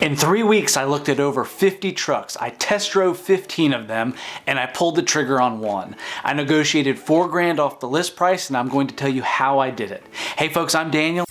In 3 weeks, I looked at over 50 trucks. I test drove 15 of them, and I pulled the trigger on one. I negotiated $4,000 off the list price, and I'm going to tell you how I did it. Hey folks, I'm Daniel.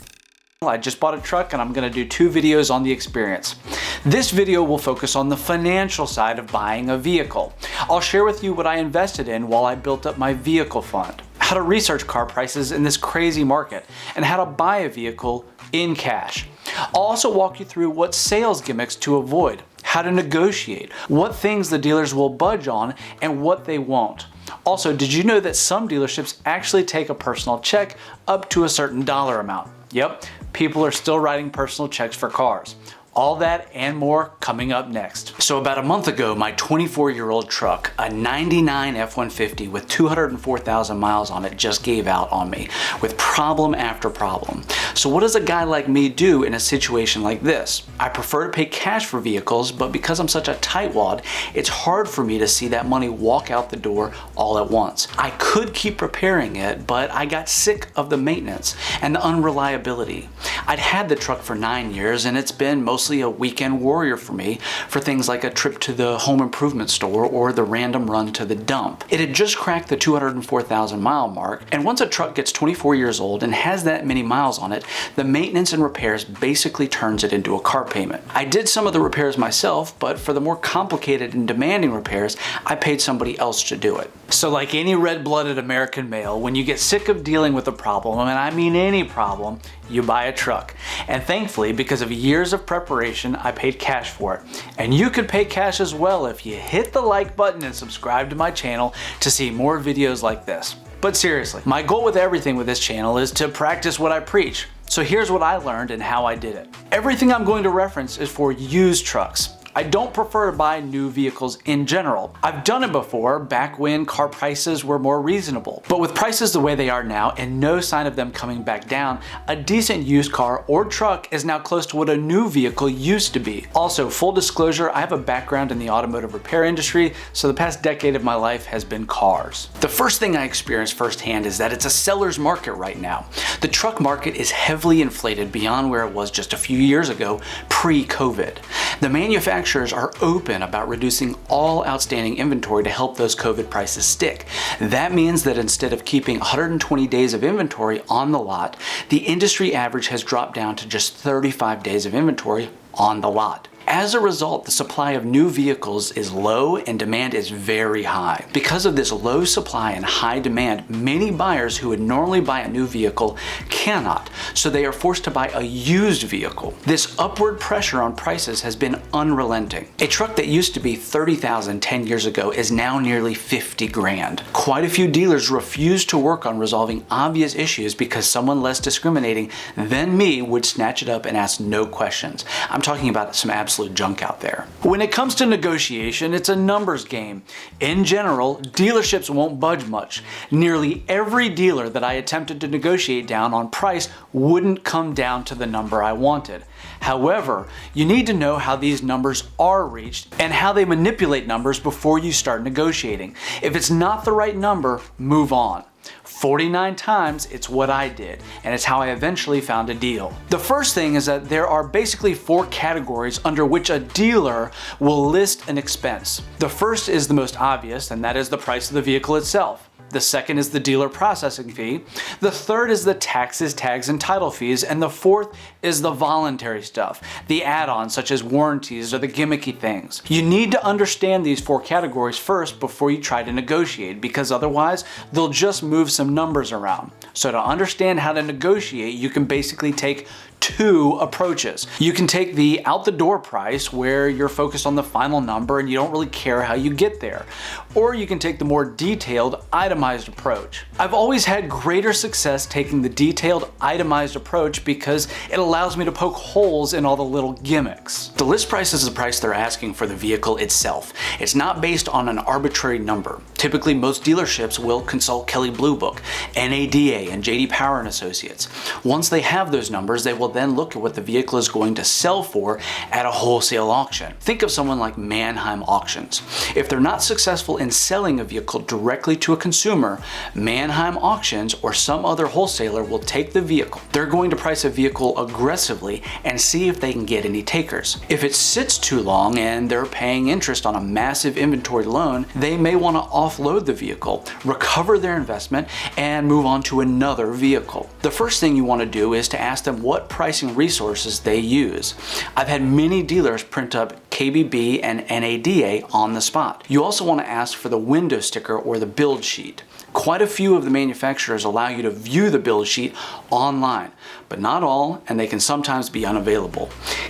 I just bought a truck and I'm going to do 2 videos on the experience. This video will focus on the financial side of buying a vehicle. I'll share with you what I invested in while I built up my vehicle fund, how to research car prices in this crazy market, and how to buy a vehicle in cash. I'll also walk you through what sales gimmicks to avoid, how to negotiate, what things the dealers will budge on, and what they won't. Also, did you know that some dealerships actually take a personal check up to a certain dollar amount? Yep, people are still writing personal checks for cars. All that and more coming up next. So about a month ago, my 24-year-old truck, a 99 F-150 with 204,000 miles on it, just gave out on me with problem after problem. So what does a guy like me do in a situation like this? I prefer to pay cash for vehicles, but because I'm such a tightwad, it's hard for me to see that money walk out the door all at once. I could keep repairing it, but I got sick of the maintenance and the unreliability. I'd had the truck for 9 years and it's been mostly a weekend warrior for me for things like a trip to the home improvement store or the random run to the dump. It had just cracked the 204,000 mile mark, and once a truck gets 24 years old and has that many miles on it, the maintenance and repairs basically turns it into a car payment. I did some of the repairs myself, but for the more complicated and demanding repairs, I paid somebody else to do it. So like any red-blooded American male, when you get sick of dealing with a problem, and I mean any problem, you buy a truck. And thankfully, because of years of preparation, I paid cash for it. And you could pay cash as well if you hit the like button and subscribe to my channel to see more videos like this. But seriously, my goal with everything with this channel is to practice what I preach. So here's what I learned and how I did it. Everything I'm going to reference is for used trucks. I don't prefer to buy new vehicles in general. I've done it before, back when car prices were more reasonable. But with prices the way they are now and no sign of them coming back down, a decent used car or truck is now close to what a new vehicle used to be. Also, full disclosure, I have a background in the automotive repair industry, so the past decade of my life has been cars. The first thing I experienced firsthand is that it's a seller's market right now. The truck market is heavily inflated beyond where it was just a few years ago, pre-COVID. The manufacturers are open about reducing all outstanding inventory to help those COVID prices stick. That means that instead of keeping 120 days of inventory on the lot, the industry average has dropped down to just 35 days of inventory on the lot. As a result, the supply of new vehicles is low and demand is very high. Because of this low supply and high demand, many buyers who would normally buy a new vehicle cannot, so they are forced to buy a used vehicle. This upward pressure on prices has been unrelenting. A truck that used to be $30,000 10 years ago is now nearly $50,000. Quite a few dealers refuse to work on resolving obvious issues because someone less discriminating than me would snatch it up and ask no questions. I'm talking about some absolute junk out there. When it comes to negotiation, it's a numbers game. In general, dealerships won't budge much. Nearly every dealer that I attempted to negotiate down on price wouldn't come down to the number I wanted. However, you need to know how these numbers are reached and how they manipulate numbers before you start negotiating. If it's not the right number, move on. 49 times, it's what I did, and it's how I eventually found a deal. The first thing is that there are basically 4 categories under which a dealer will list an expense. The first is the most obvious, and that is the price of the vehicle itself. The second is the dealer processing fee. The third is the taxes, tags, and title fees. And the fourth is the voluntary stuff, the add-ons such as warranties or the gimmicky things. You need to understand these 4 categories first before you try to negotiate, because otherwise they'll just move some numbers around. So to understand how to negotiate, you can basically take 2 approaches. You can take the out the door price where you're focused on the final number and you don't really care how you get there. Or you can take the more detailed itemized approach. I've always had greater success taking the detailed itemized approach because it allows me to poke holes in all the little gimmicks. The list price is the price they're asking for the vehicle itself. It's not based on an arbitrary number. Typically, most dealerships will consult Kelley Blue Book, NADA, and JD Power and Associates. Once they have those numbers, they will will then look at what the vehicle is going to sell for at a wholesale auction. Think of someone like Manheim Auctions. If they're not successful in selling a vehicle directly to a consumer, Manheim Auctions or some other wholesaler will take the vehicle. They're going to price a vehicle aggressively and see if they can get any takers. If it sits too long and they're paying interest on a massive inventory loan, they may want to offload the vehicle, recover their investment, and move on to another vehicle. The first thing you want to do is to ask them what pricing resources they use. I've had many dealers print up KBB and NADA on the spot. You also want to ask for the window sticker or the build sheet. Quite a few of the manufacturers allow you to view the build sheet online, but not all, and they can sometimes be unavailable.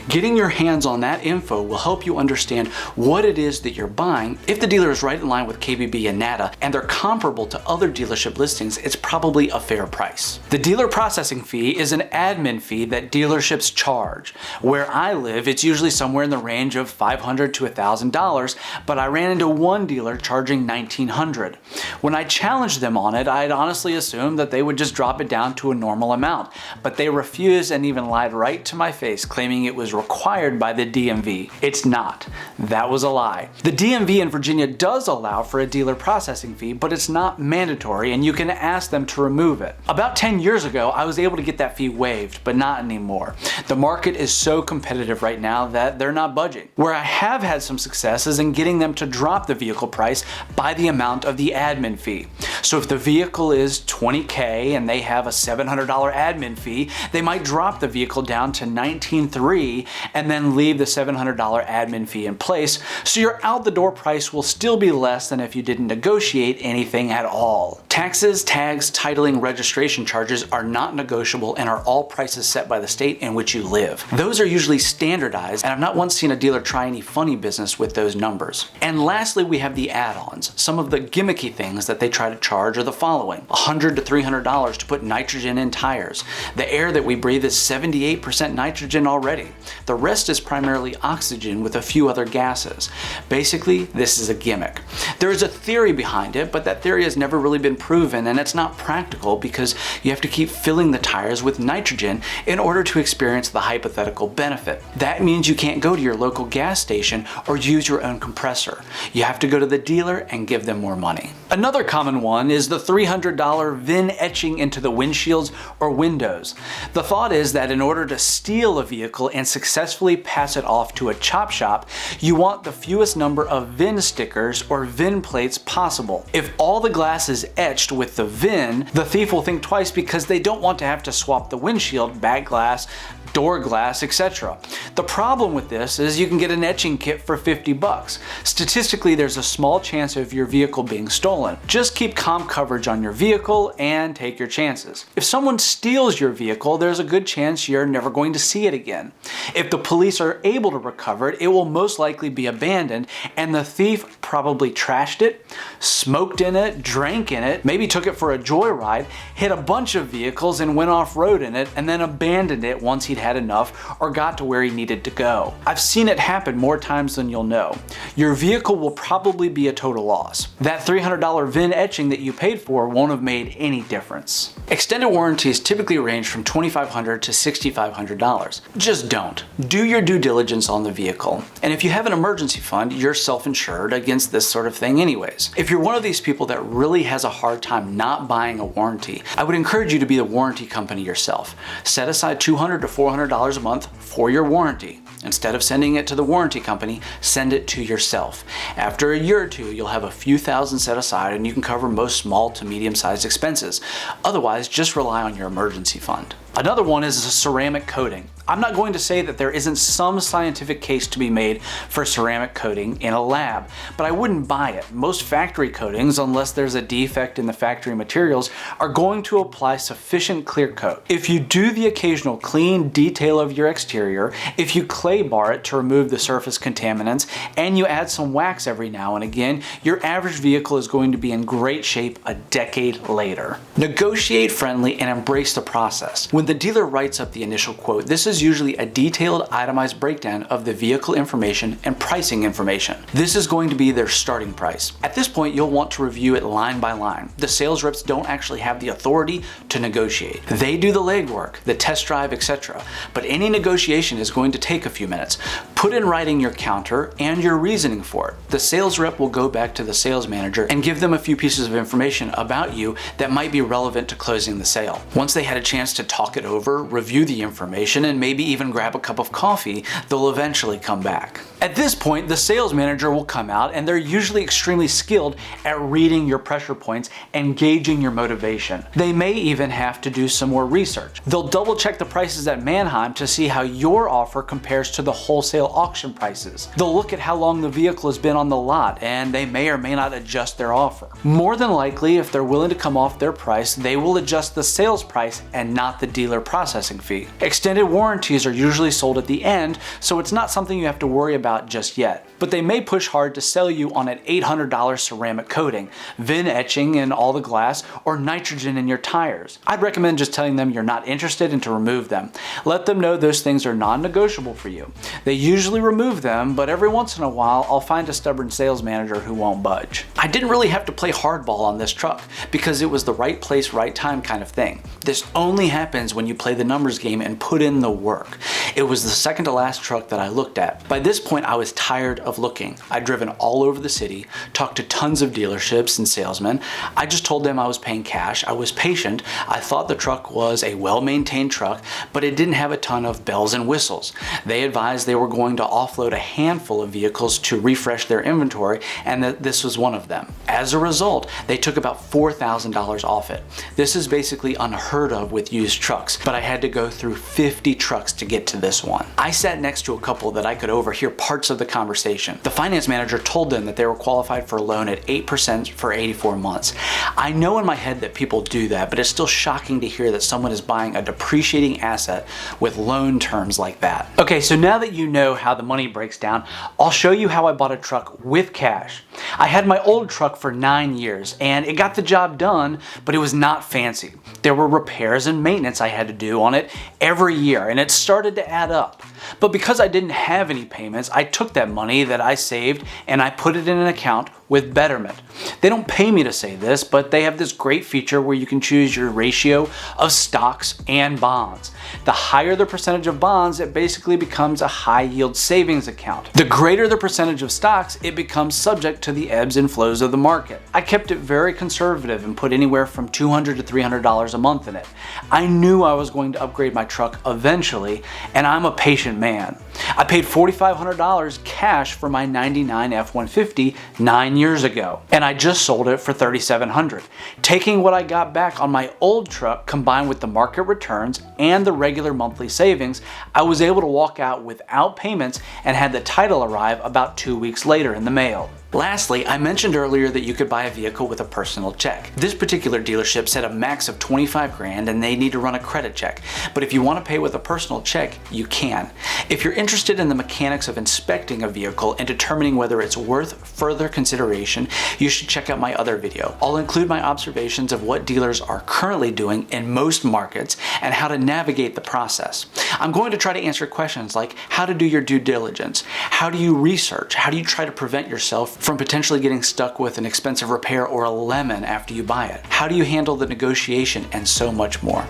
Getting your hands on that info will help you understand what it is that you're buying. If the dealer is right in line with KBB and NADA and they're comparable to other dealership listings, it's probably a fair price. The dealer processing fee is an admin fee that dealerships charge. Where I live, it's usually somewhere in the range of $500 to $1,000, but I ran into one dealer charging $1,900. When I challenged them on it, I'd honestly assumed that they would just drop it down to a normal amount, but they refused and even lied right to my face, claiming it was required by the DMV. It's not. That was a lie. The DMV in Virginia does allow for a dealer processing fee, but it's not mandatory and you can ask them to remove it. About 10 years ago, I was able to get that fee waived, but not anymore. The market is so competitive right now that they're not budging. Where I have had some success is in getting them to drop the vehicle price by the amount of the admin fee. So if the vehicle is $20K and they have a $700 admin fee, they might drop the vehicle down to $19,300 and then leave the $700 admin fee in place, so your out the door price will still be less than if you didn't negotiate anything at all. Taxes, tags, titling, registration charges are not negotiable and are all prices set by the state in which you live. Those are usually standardized, and I've not once seen a dealer try any funny business with those numbers. And lastly, we have the add-ons. Some of the gimmicky things that they try to charge are the following: $100 to $300 to put nitrogen in tires. The air that we breathe is 78% nitrogen already. The rest is primarily oxygen with a few other gases. Basically, this is a gimmick. There is a theory behind it, but that theory has never really been proven, and it's not practical because you have to keep filling the tires with nitrogen in order to experience the hypothetical benefit. That means you can't go to your local gas station or use your own compressor. You have to go to the dealer and give them more money. Another common one is the $300 Vin etching into the windshields or windows. The thought is that in order to steal a vehicle and successfully pass it off to a chop shop, you want the fewest number of Vin stickers or Vin plates possible. If all the glass is etched with the Vin, the thief will think twice because they don't want to have to swap the windshield, back glass, door glass, etc. The problem with this is you can get an etching kit for $50. Statistically, there's a small chance of your vehicle being stolen. Just keep comp coverage on your vehicle and take your chances. If someone steals your vehicle, there's a good chance you're never going to see it again. If the police are able to recover it, it will most likely be abandoned, and the thief probably trashed it, smoked in it, drank in it, maybe took it for a joyride, hit a bunch of vehicles and went off-road in it, and then abandoned it once he'd had enough or got to where he needed to go. I've seen it happen more times than you'll know. Your vehicle will probably be a total loss. That $300 Vin etching that you paid for won't have made any difference. Extended warranties typically range from $2,500 to $6,500. Just don't. Do your due diligence on the vehicle. And if you have an emergency fund, you're self-insured against this sort of thing anyways. If you're one of these people that really has a hard time not buying a warranty, I would encourage you to be the warranty company yourself. Set aside $200 to $400 a month for your warranty. Instead of sending it to the warranty company, send it to yourself. After a year or two, you'll have a few thousand set aside and you can cover most small to medium-sized expenses. Otherwise, just rely on your emergency fund. Another one is a ceramic coating. I'm not going to say that there isn't some scientific case to be made for ceramic coating in a lab, but I wouldn't buy it. Most factory coatings, unless there's a defect in the factory materials, are going to apply sufficient clear coat. If you do the occasional clean detail of your exterior, if you clay bar it to remove the surface contaminants, and you add some wax every now and again, your average vehicle is going to be in great shape a decade later. Negotiate friendly and embrace the process. When the dealer writes up the initial quote, this is usually a detailed, itemized breakdown of the vehicle information and pricing information. This is going to be their starting price. At this point, you'll want to review it line by line. The sales reps don't actually have the authority to negotiate. They do the legwork, the test drive, etc. But any negotiation is going to take a few minutes. Put in writing your counter and your reasoning for it. The sales rep will go back to the sales manager and give them a few pieces of information about you that might be relevant to closing the sale. Once they had a chance to talk it over, review the information, and maybe even grab a cup of coffee, they'll eventually come back. At this point, the sales manager will come out, and they're usually extremely skilled at reading your pressure points and gauging your motivation. They may even have to do some more research. They'll double check the prices at Manheim to see how your offer compares to the wholesale auction prices. They'll look at how long the vehicle has been on the lot, and they may or may not adjust their offer. More than likely, if they're willing to come off their price, they will adjust the sales price and not the dealer processing fee. Extended warranties are usually sold at the end, so it's not something you have to worry about just yet. But they may push hard to sell you on an $800 ceramic coating, Vin etching in all the glass, or nitrogen in your tires. I'd recommend just telling them you're not interested and to remove them. Let them know those things are non-negotiable for you. They usually remove them, but every once in a while I'll find a stubborn sales manager who won't budge. I didn't really have to play hardball on this truck because it was the right place, right time kind of thing. This only happens when you play the numbers game and put in the work. It was the second to last truck that I looked at. By this point, I was tired of looking. I'd driven all over the city, talked to tons of dealerships and salesmen. I just told them I was paying cash. I was patient. I thought the truck was a well-maintained truck, but it didn't have a ton of bells and whistles. They advised they were going to offload a handful of vehicles to refresh their inventory, and that this was one of them. As a result, they took about $4,000 off it. This is basically unheard of with used trucks, but I had to go through 50 trucks to get to this one. I sat next to a couple that I could overhear parts of the conversation. The finance manager told them that they were qualified for a loan at 8% for 84 months. I know in my head that people do that, but it's still shocking to hear that someone is buying a depreciating asset with loan terms like that. Okay, so now that you know how the money breaks down, I'll show you how I bought a truck with cash. I had my old truck for 9 years and it got the job done, but it was not fancy. There were repairs and maintenance I had to do on it every year, and it started to add up. But because I didn't have any payments, I took that money that I saved and I put it in an account with Betterment. They don't pay me to say this, but they have this great feature where you can choose your ratio of stocks and bonds. The higher the percentage of bonds, it basically becomes a high yield savings account. The greater the percentage of stocks, it becomes subject to the ebbs and flows of the market. I kept it very conservative and put anywhere from $200 to $300 a month in it. I knew I was going to upgrade my truck eventually, and I'm a patient man. I paid $4,500 cash for my '99 F-150 9 years ago, and I just sold it for $3,700. Taking what I got back on my old truck combined with the market returns and the regular monthly savings, I was able to walk out without payments and had the title arrive about 2 weeks later in the mail. Lastly, I mentioned earlier that you could buy a vehicle with a personal check. This particular dealership said a max of 25 grand and they need to run a credit check. But if you want to pay with a personal check, you can. If you're interested in the mechanics of inspecting a vehicle and determining whether it's worth further consideration, you should check out my other video. I'll include my observations of what dealers are currently doing in most markets and how to navigate the process. I'm going to try to answer questions like how to do your due diligence, how do you research, how do you try to prevent yourself from potentially getting stuck with an expensive repair or a lemon after you buy it, how do you handle the negotiation, and so much more.